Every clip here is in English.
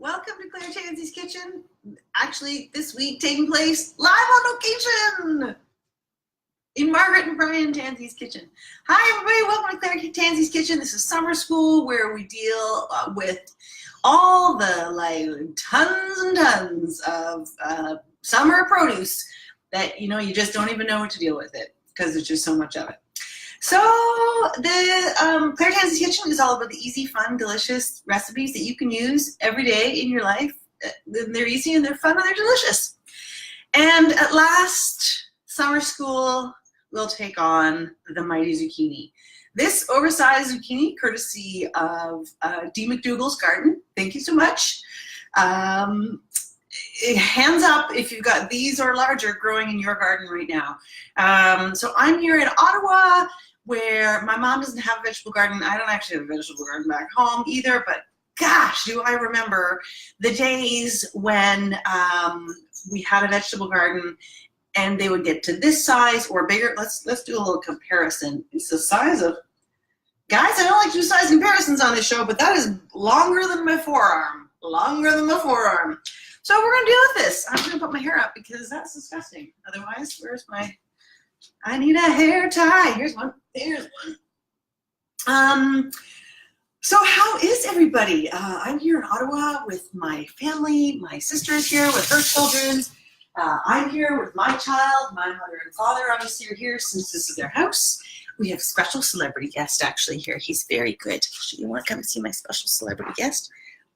welcome to Claire Tansey's Kitchen. Actually, this week taking place live on location in Margaret and Brian Tansey's kitchen. Hi everybody, welcome to Claire Tansey's Kitchen. This is summer school where we deal with all the tons and tons of summer produce that you just don't even know what to deal with it because there's just so much of it. So the Claire Tansey's Kitchen is all about the easy, fun, delicious recipes that you can use every day in your life. They're easy and they're fun and they're delicious. And at last, summer school will take on the mighty zucchini. This oversized zucchini, courtesy of D. McDougall's Garden. Thank you so much. Hands up if you've got these or larger growing in your garden right now. So I'm here in Ottawa, where my mom doesn't have a vegetable garden. I don't actually have a vegetable garden back home either, but gosh, do I remember the days when we had a vegetable garden and they would get to this size or bigger. Let's do a little comparison. It's the size of, guys, I don't like to do size comparisons on this show, but that is longer than my forearm. Longer than my forearm. So we're gonna deal with this. I'm gonna put my hair up because that's disgusting. Otherwise, where's my, I need a hair tie. Here's one, here's one. So how is everybody? I'm here in Ottawa with my family. My sister is here with her children. I'm here with my child. My mother and father obviously are here since this is their house. We have a special celebrity guest actually here. He's very good. You want to come and see my special celebrity guest?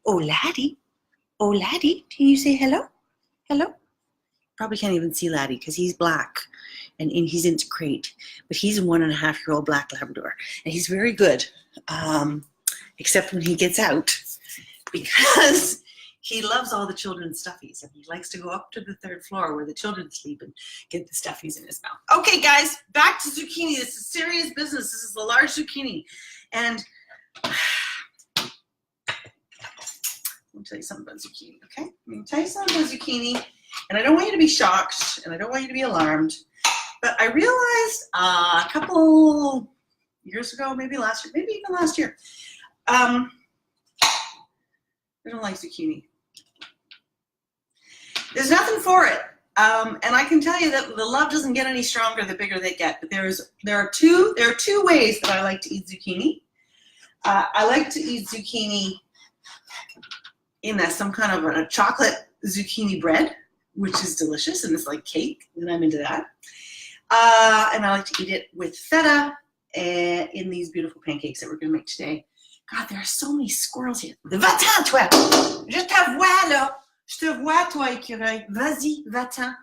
Oh, laddie. Oh, laddie. Can you say hello? Hello? Probably can't even see laddie because he's black and he's into crate. But he's a 1.5-year-old black Labrador. And he's very good, except when he gets out because he loves all the children's stuffies and he likes to go up to the 3rd floor where the children sleep and get the stuffies in his mouth. Okay, guys, back to zucchini. This is serious business. This is the large zucchini. And let me tell you something about zucchini, okay? I'm going to tell you something about zucchini, and I don't want you to be shocked, and I don't want you to be alarmed, but I realized a couple years ago, maybe last year, maybe even last year, I don't like zucchini. There's nothing for it, and I can tell you that the love doesn't get any stronger the bigger they get. But there are two ways that I like to eat zucchini. I like to eat zucchini in some kind of a chocolate zucchini bread, which is delicious and it's like cake, and I'm into that. And I like to eat it with feta in these beautiful pancakes that we're going to make today. God, there are so many squirrels here. Va-t'en, toi! Je te vois, là. Je te vois, toi, écureuil. Vas-y, va-t'en.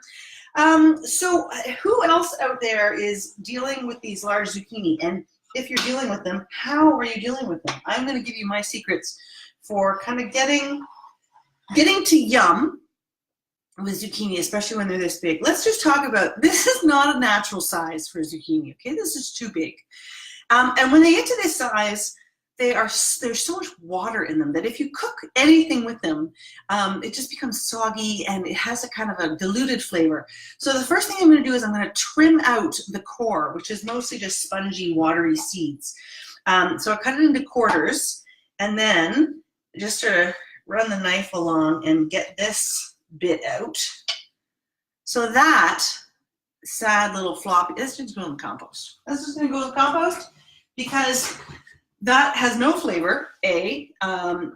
So who else out there is dealing with these large zucchini? And if you're dealing with them, how are you dealing with them? I'm going to give you my secrets for kind of getting to yum with zucchini, especially when they're this big. Let's just talk about, this is not a natural size for zucchini, okay? This is too big. And when they get to this size, there's so much water in them that if you cook anything with them, it just becomes soggy and it has a kind of a diluted flavor. So the first thing I'm going to do is I'm going to trim out the core, which is mostly just spongy, watery seeds. So I cut it into quarters and then just sort of run the knife along and get this bit out. So that sad little floppy, that's just going to go in the compost. That's just going to go in the compost because that has no flavor, A,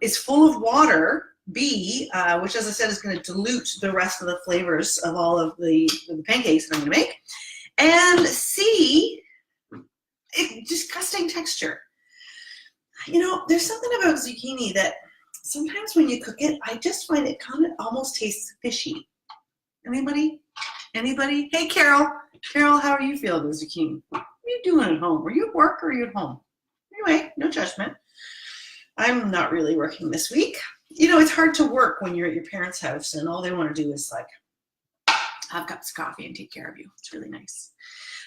is full of water, B, which as I said is going to dilute the rest of the flavors of all of the pancakes that I'm going to make, and C, disgusting texture. There's something about zucchini that sometimes when you cook it, I just find it kind of almost tastes fishy. Anybody? Anybody? Hey, Carol. Carol, how are you feeling with zucchini? What are you doing at home? Are you at work or are you at home? Anyway, no judgment. I'm not really working this week. It's hard to work when you're at your parents' house and all they want to do is have cups of coffee and take care of you. It's really nice.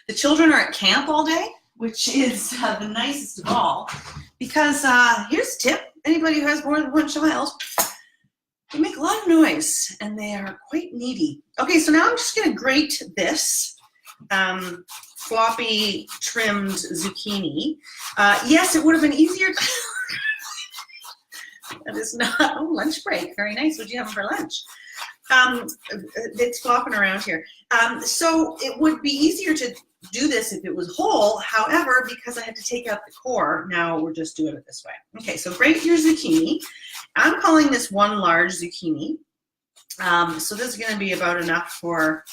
The children are at camp all day, which is the nicest of all because here's a tip. Anybody who has more than one child, they make a lot of noise and they are quite needy. Okay, so now I'm just going to grate this floppy trimmed zucchini. Yes, it would have been easier. That is not, oh, lunch break. Very nice. What did you have for lunch? It's flopping around here. So it would be easier to do this if it was whole. However, because I had to take out the core, now we're just doing it this way. Okay, so grate your zucchini. I'm calling this one large zucchini. So this is going to be about enough for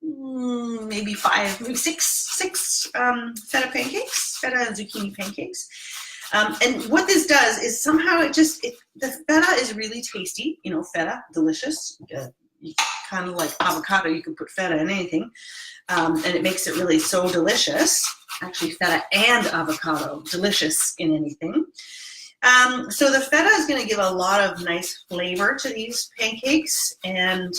maybe six feta pancakes, feta and zucchini pancakes. And what this does is somehow the feta is really tasty. You know, feta, delicious. Kind of like avocado, you can put feta in anything. And it makes it really so delicious. Actually, feta and avocado, delicious in anything. So the feta is going to give a lot of nice flavor to these pancakes, and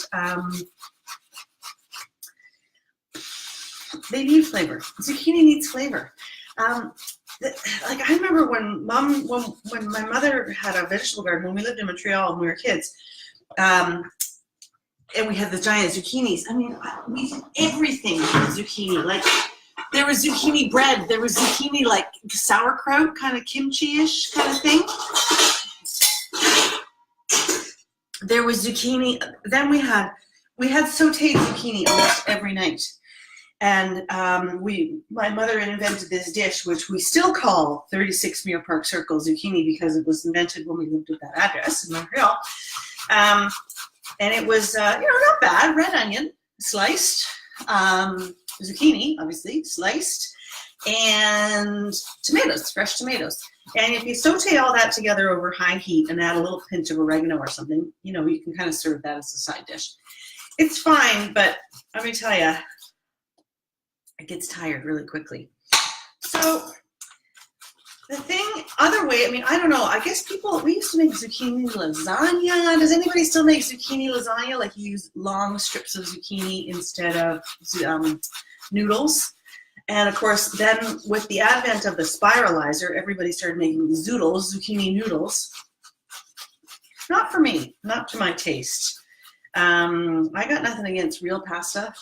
they need flavor. Zucchini needs flavor. Like I remember when my mother had a vegetable garden when we lived in Montreal when we were kids, and we had the giant zucchinis. I mean, we did everything with zucchini. Like there was zucchini bread, there was zucchini like sauerkraut, kind of kimchi-ish kind of thing. There was zucchini. Then we had sauteed zucchini almost every night. And my mother invented this dish, which we still call 36 Muir Park Circle zucchini because it was invented when we lived at that address in Montreal. And it was, not bad. Red onion, sliced, zucchini, obviously, sliced, and tomatoes, fresh tomatoes. And if you saute all that together over high heat and add a little pinch of oregano or something, you can kind of serve that as a side dish. It's fine, but let me tell you, it gets tired really quickly. So other way, I mean, I don't know, I guess we used to make zucchini lasagna. Does anybody still make zucchini lasagna? Like you use long strips of zucchini instead of noodles. And of course, then with the advent of the spiralizer, everybody started making zoodles, zucchini noodles. Not for me, not to my taste. I got nothing against real pasta,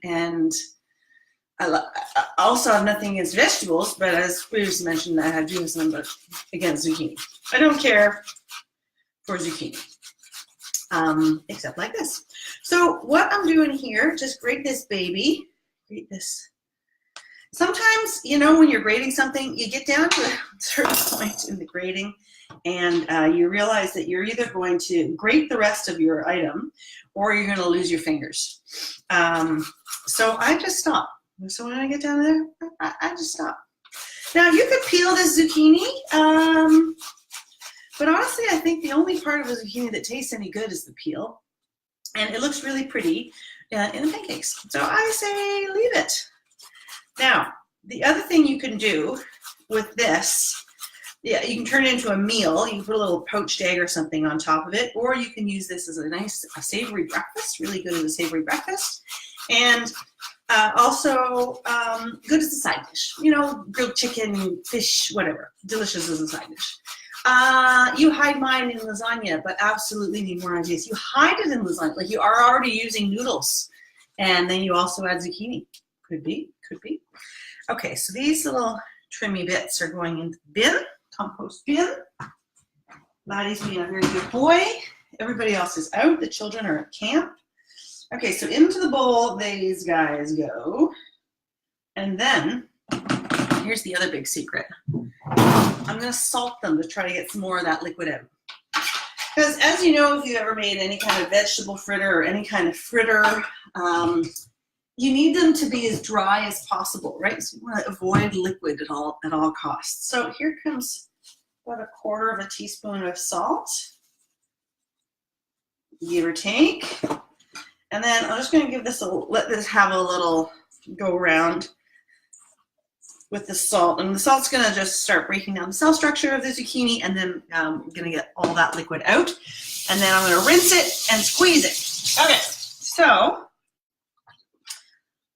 and I also have nothing against vegetables, but as previously mentioned, I do have something against zucchini. I don't care for zucchini, except like this. So what I'm doing here, just grate this baby, grate this. Sometimes, when you're grating something, you get down to a certain point in the grating, and you realize that you're either going to grate the rest of your item, or you're going to lose your fingers. So I just stop. So when I get down there, I just stop. Now you could peel this zucchini, but honestly, I think the only part of a zucchini that tastes any good is the peel, and it looks really pretty in the pancakes. So I say leave it. Now, the other thing you can do with this, you can turn it into a meal. You can put a little poached egg or something on top of it, or you can use this as a savory breakfast, really good as a savory breakfast. And also good as a side dish, grilled chicken, fish, whatever, delicious as a side dish. You hide mine in lasagna, but absolutely need more ideas. You hide it in lasagna, like you are already using noodles, and then you also add zucchini. Could be. Okay, so these little trimmy bits are going into the bin, compost bin. Laddie's being a very good boy. Everybody else is out. The children are at camp. Okay, so into the bowl these guys go. And then, here's the other big secret. I'm going to salt them to try to get some more of that liquid out. Because as you know, if you've ever made any kind of vegetable fritter or any kind of fritter, you need them to be as dry as possible, right? So you want to avoid liquid at all costs. So here comes about 1/4 teaspoon of salt, give or take. And then I'm just going to let this have a little go around with the salt. And the salt's going to just start breaking down the cell structure of the zucchini, and then I'm going to get all that liquid out. And then I'm going to rinse it and squeeze it. Okay, so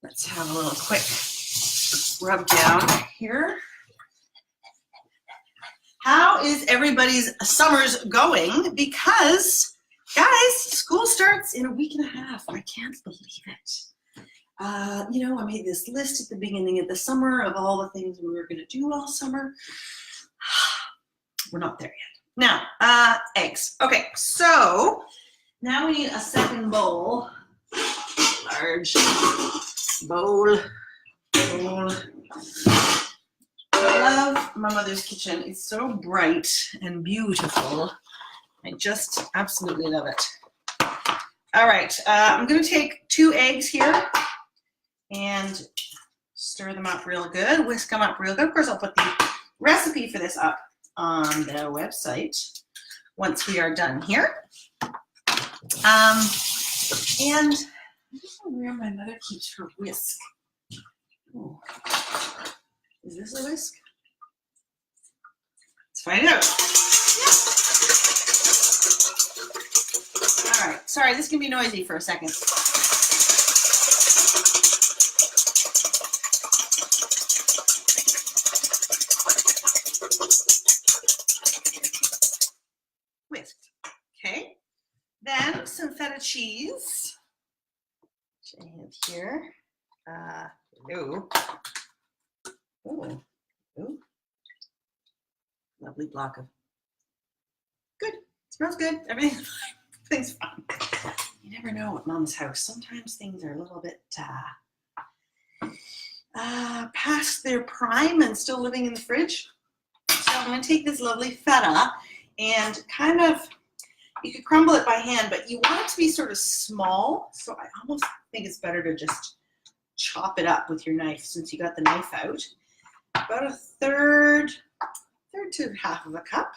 let's have a little quick rub down here. How is everybody's summers going? Because guys, school starts in a week and a half. I can't believe it. I made this list at the beginning of the summer of all the things we were going to do all summer. We're not there Now, eggs. Okay, so now we need a second bowl. Large bowl. I love my mother's kitchen. It's so bright and beautiful. I just absolutely love it. All right, I'm going to take 2 eggs here and stir them up real good, whisk them up real good. Of course, I'll put the recipe for this up on the website once we are done here. And I don't know where my mother keeps her whisk. Oh. Is this a whisk? Let's find out. Yeah. All right, sorry, this can be noisy for a second. Whisked. Okay. Then some feta cheese, which I have here. Ooh. Lovely block of. Good. Smells good. Everything's fine. You never know at Mom's house. Sometimes things are a little bit past their prime and still living in the fridge. So I'm going to take this lovely feta and kind of, you could crumble it by hand, but you want it to be sort of small. So I almost think it's better to just chop it up with your knife since you got the knife out. About a third to half of a cup.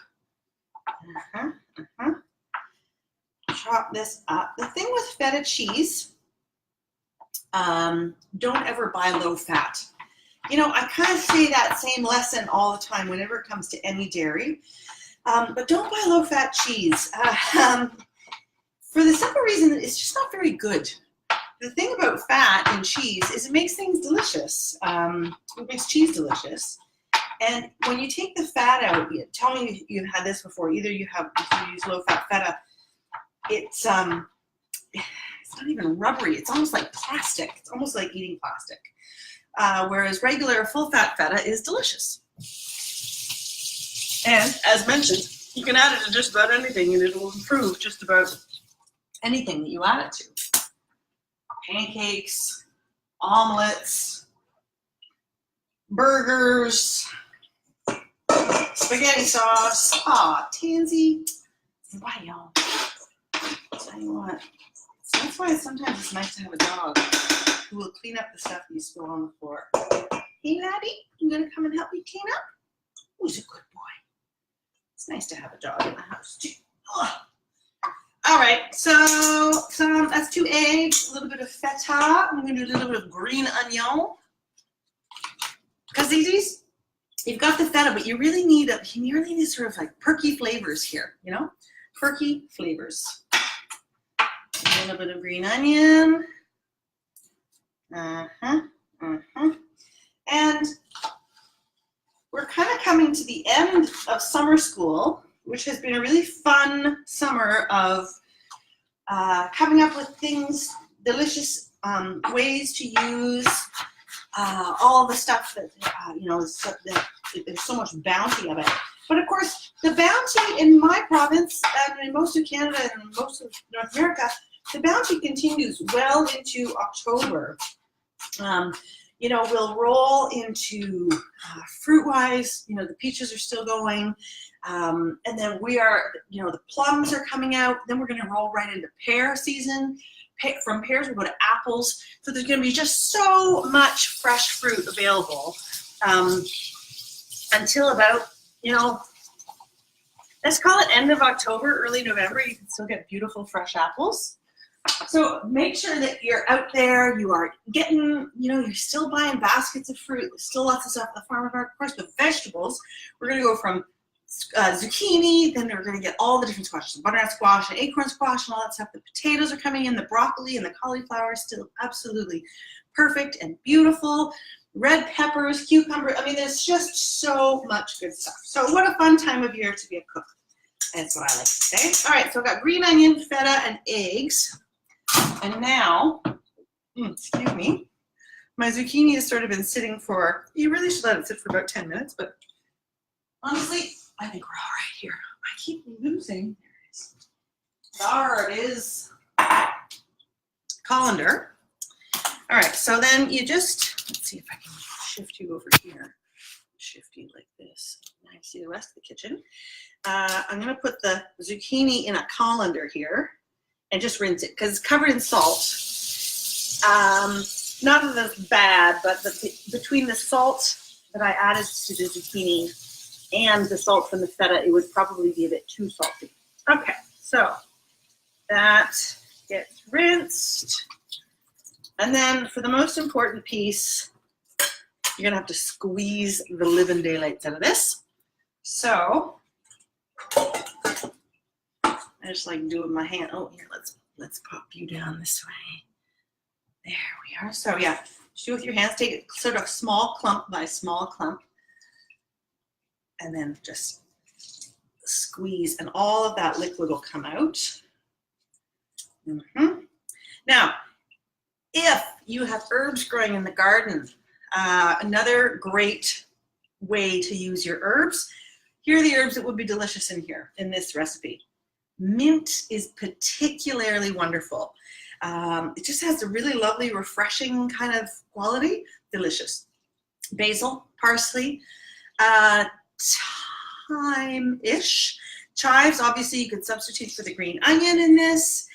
Chop this up. The thing with feta cheese, don't ever buy low fat. You know, I kind of say that same lesson all the time whenever it comes to any dairy, but don't buy low fat cheese for the simple reason that it's just not very good. The thing about fat in cheese is it makes things delicious. It makes cheese delicious. And when you take the fat out, tell me you've had this before. Either you use low-fat feta. It's not even rubbery. It's almost like plastic. It's almost like eating plastic. Whereas regular full-fat feta is delicious. And as mentioned, you can add it to just about anything, and it will improve just about anything that you add it to. Pancakes, omelets, burgers, spaghetti sauce. Aw, Tansy. Wow. Tell you what. So that's why sometimes it's nice to have a dog who will clean up the stuff that you spill on the floor. Hey, Laddie, you gonna come and help me clean up? Who's a good boy? It's nice to have a dog in the house too. Ugh. All right, so that's 2 eggs, a little bit of feta. I'm gonna do a little bit of green onion. Because these, you've got the feta, but you really need sort of like perky flavors here, you know? Perky flavors. A little bit of green onion. And we're kind of coming to the end of summer school, which has been a really fun summer of coming up with things, delicious ways to use all the stuff that, there's so much bounty of it. But of course, the bounty in my province and in most of Canada and most of North America, the bounty continues well into October. We'll roll into fruit-wise, the peaches are still going. And then the plums are coming out. Then we're going to roll right into pear season. From pears, we go to apples. So there's going to be just so much fresh fruit available until about, let's call it end of October, early November. You can still get beautiful fresh apples. So make sure that you're out there, you are getting, you're still buying baskets of fruit. There's still lots of stuff at the farm. Of course, the vegetables, we're going to go from zucchini, then we're going to get all the different squashes, butternut squash and acorn squash and all that stuff. The potatoes are coming in, the broccoli and the cauliflower is still absolutely perfect and beautiful. Red peppers, cucumber, there's just so much good stuff. So what a fun time of year to be a cook. That's what I like to say. All right, so I've got green onion, feta, and eggs. And now, excuse me, my zucchini has sort of been sitting for, you really should let it sit for about 10 minutes, but honestly, I think we're all right here. I keep losing. There it is. Colander. All right, so then you just, let's see if I can shift you over here. Shift you like this. Now you see the rest of the kitchen. I'm gonna put the zucchini in a colander here and just rinse it because it's covered in salt. Not that that's bad, but between the salt that I added to the zucchini and the salt from the feta, it would probably be a bit too salty. Okay, so that gets rinsed. And then for the most important piece, you're gonna have to squeeze the living daylights out of this. So I just like do it with my hand. Oh, here, let's pop you down this way. There we are. So yeah, just do it with your hands. Take it sort of small clump by small clump, and then just squeeze, and all of that liquid will come out. Now, if you have herbs growing in the garden, another great way to use your herbs, here are the herbs that would be delicious in here, in this recipe. Mint is particularly wonderful. It just has a really lovely, refreshing kind of quality. Delicious. Basil, parsley, thyme-ish. Chives, obviously you could substitute for the green onion in this.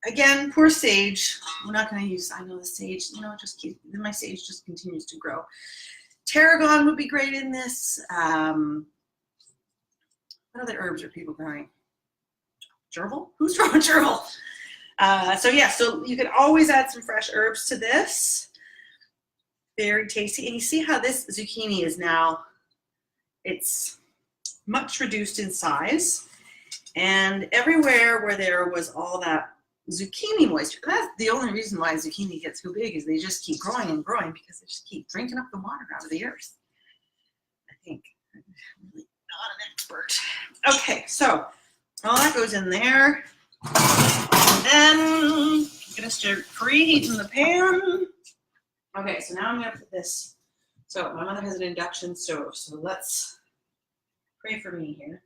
Again, poor sage. We're not going to use, I know the sage, you know, my sage just continues to grow. Tarragon would be great in this. What other herbs are people growing? Gerbil? Who's growing gerbil? So yeah, so you can always add some fresh herbs to this. Very tasty. And you see how this zucchini is now, it's much reduced in size. And everywhere where there was all that zucchini moisture, that's the only reason why zucchini gets so big, is they just keep growing and growing because they just keep drinking up the water out of the earth. I think. I'm really not an expert. Okay, so all that goes in there. And then I'm gonna start preheating the pan. Okay, so now I'm gonna put this. So my mother has an induction stove, so let's pray for me here.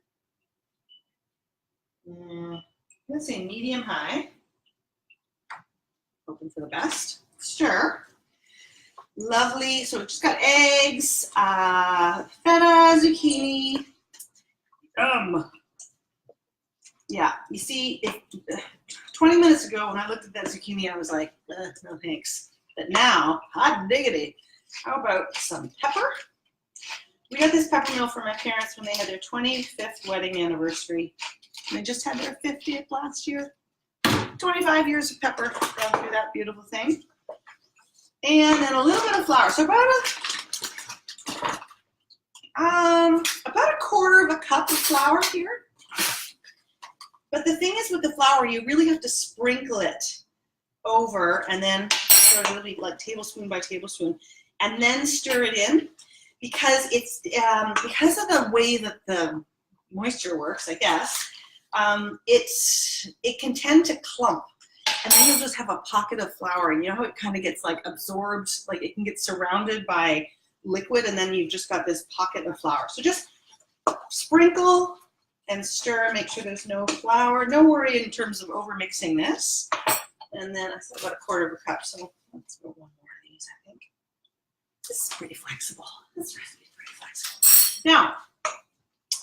Let's say medium high. Hoping for the best. Stir. Lovely. So we've just got eggs, feta, zucchini. Yeah, you see, 20 minutes ago when I looked at that zucchini, I was like, no thanks. But now, hot diggity. How about some pepper? We got this pepper mill for my parents when they had their 25th wedding anniversary. They just had their 50th last year. 25 years of pepper going through that beautiful thing. And then a little bit of flour. So about a quarter of a cup of flour here. But the thing is with the flour, you really have to sprinkle it over and then sort of really like tablespoon by tablespoon, and then stir it in, because it's because of the way that the moisture works, I guess. It can tend to clump, and then you'll just have a pocket of flour, and you know how it kind of gets like absorbed, like it can get surrounded by liquid, and then you've just got this pocket of flour. So just sprinkle and stir, make sure there's no flour. No worry in terms of over mixing this. And then I said about a quarter of a cup, so let's go one more of these, I think. This is pretty flexible. This recipe is pretty flexible. Now,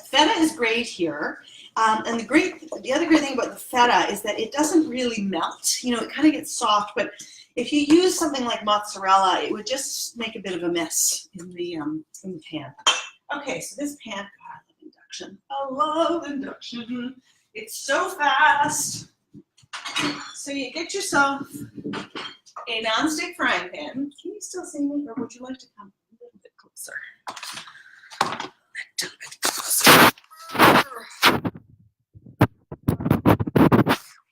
feta is great here. And the other great thing about the feta is that it doesn't really melt. You know, it kind of gets soft, but if you use something like mozzarella, it would just make a bit of a mess in the pan. Okay, so this pan, God, I love induction. I love induction. It's so fast. So you get yourself a nonstick frying pan. Can you still see me, or would you like to come a little bit closer? A little bit closer.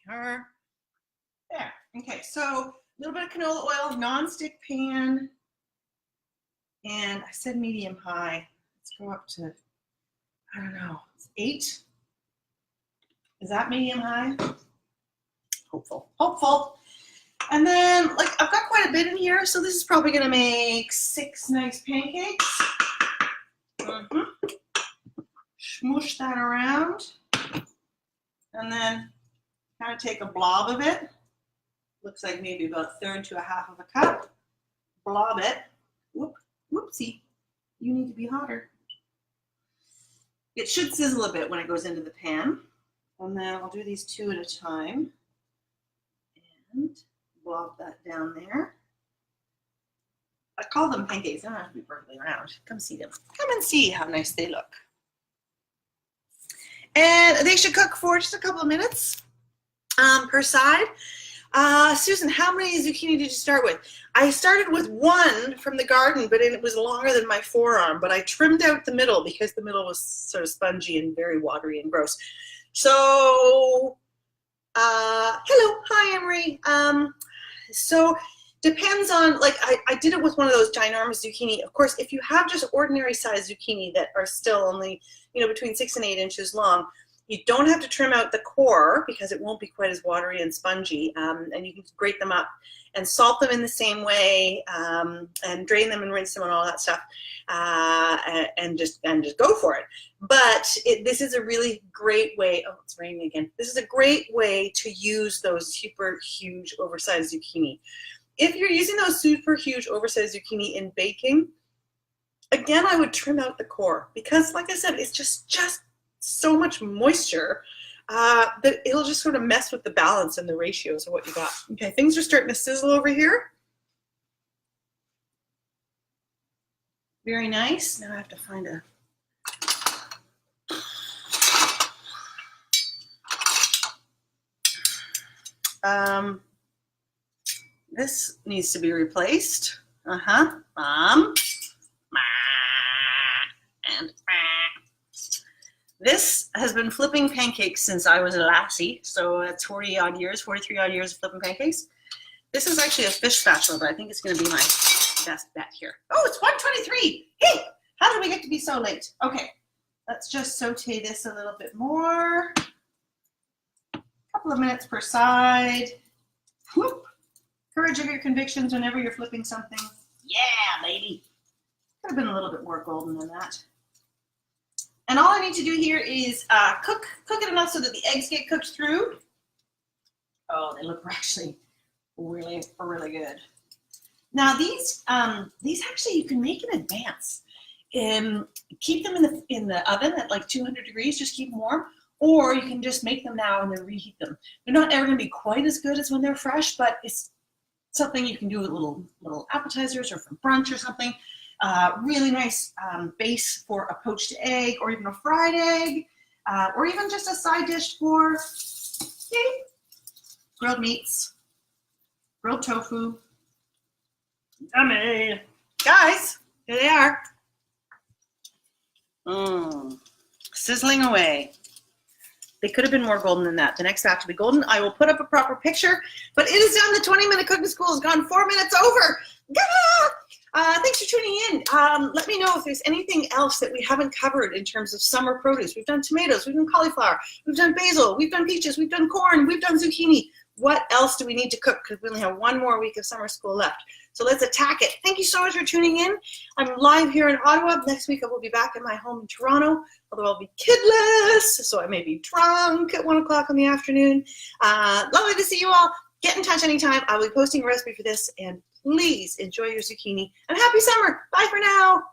There. Okay, so a little bit of canola oil, nonstick pan, and I said medium high. Let's go up to, I don't know, 8. Is that medium high? Hopeful. And then, like, I've got quite a bit in here, so this is probably gonna make 6 nice pancakes. Smoosh that around. And then kind of take a blob of it. Looks like maybe about a third to a half of a cup. Blob it. Whoopsie. You need to be hotter. It should sizzle a bit when it goes into the pan. And then I'll do these 2 at a time. And blob that down there. I call them pancakes. They don't have to be perfectly round. Come see them. Come and see how nice they look. And they should cook for just a couple of minutes per side. Susan, how many zucchini did you start with? I started with 1 from the garden, but it was longer than my forearm. But I trimmed out the middle because the middle was sort of spongy and very watery and gross. So, hello, hi, Emery. So depends on, like, I did it with one of those ginormous zucchini. Of course, if you have just ordinary size zucchini that are still only, between 6 and 8 inches long, you don't have to trim out the core because it won't be quite as watery and spongy. And you can grate them up and salt them in the same way, and drain them and rinse them and all that stuff, and just go for it. But this is a really great way. Oh, it's raining again. This is a great way to use those super huge oversized zucchini. If you're using those super huge oversized zucchini in baking, again, I would trim out the core because, like I said, it's just so much moisture that it'll just sort of mess with the balance and the ratios of what you got. Okay, things are starting to sizzle over here. Very nice. Now I have to find a... This needs to be replaced. Mom. And this has been flipping pancakes since I was a lassie. So that's 43 odd years of flipping pancakes. This is actually a fish spatula, but I think it's going to be my best bet here. Oh, it's 1:23. Hey, how did we get to be so late? Okay, let's just saute this a little bit more. A couple of minutes per side. Whoop. Courage of your convictions whenever you're flipping something. Yeah, baby. Could have been a little bit more golden than that. And all I need to do here is cook it enough so that the eggs get cooked through. Oh, they look actually really, really good. Now these actually you can make in advance. Keep them in the oven at like 200 degrees. Just keep them warm. Or you can just make them now and then reheat them. They're not ever going to be quite as good as when they're fresh, but it's something you can do with little appetizers or for brunch or something. Really nice base for a poached egg or even a fried egg, or even just a side dish for grilled meats, grilled tofu. Yummy. Guys, here they are. Sizzling away. They could have been more golden than that. The next batch will be golden. I will put up a proper picture, but it is done. The 20-minute cooking school has gone 4 minutes over. Thanks for tuning in. Let me know if there's anything else that we haven't covered in terms of summer produce. We've done tomatoes, we've done cauliflower, we've done basil, we've done peaches, we've done corn, we've done zucchini. What else do we need to cook? Because we only have 1 more week of summer school left. So let's attack it. Thank you so much for tuning in. I'm live here in Ottawa. Next week I will be back in my home in Toronto, although I'll be kidless, so I may be drunk at 1 o'clock in the afternoon. Lovely to see you all. Get in touch anytime. I will be posting a recipe for this, and please enjoy your zucchini. And happy summer. Bye for now.